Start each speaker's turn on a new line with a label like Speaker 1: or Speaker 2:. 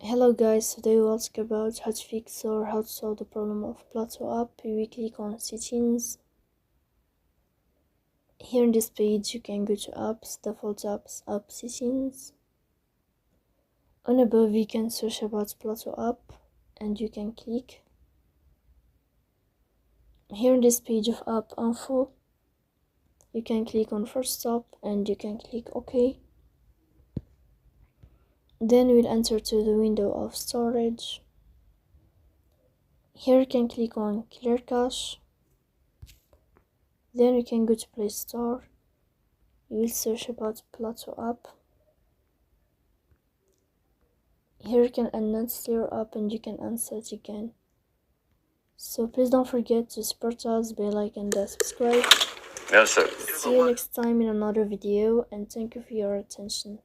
Speaker 1: Hello guys, today we'll talk about how to fix or how to solve the problem of Plato app. We click on settings. Here in this page you can go to apps, default apps, app settings. On above you can search about Plato app and you can click. Here in this page of app info you can click on first stop and you can click OK. Then we'll enter to the window of storage. Here you can click on clear cache. Then you can go to Play Store. You will search about Plato app. Here you can uninstall your app and you can install it again. So please don't forget to support us by like and subscribe.
Speaker 2: No, sir.
Speaker 1: See you next time in another video and thank you for your attention.